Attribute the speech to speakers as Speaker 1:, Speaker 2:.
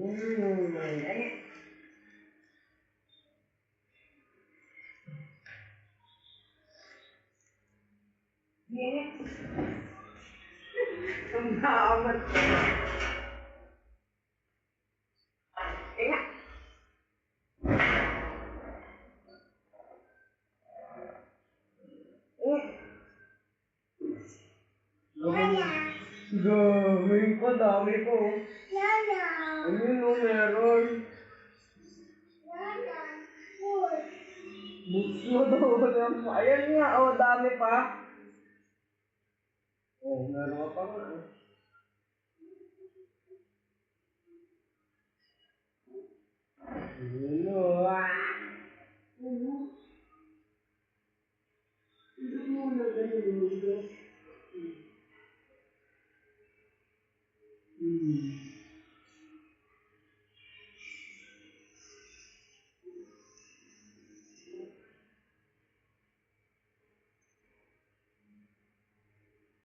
Speaker 1: Ayan. Ayan. Ang maamat. Ayan. Dami pa, dami po. Ano yun o meron? Books mo daw. Ayan nga, o dami pa. Oh, meron ka pa nga. Ano? Ano? Hindi mo na ganun.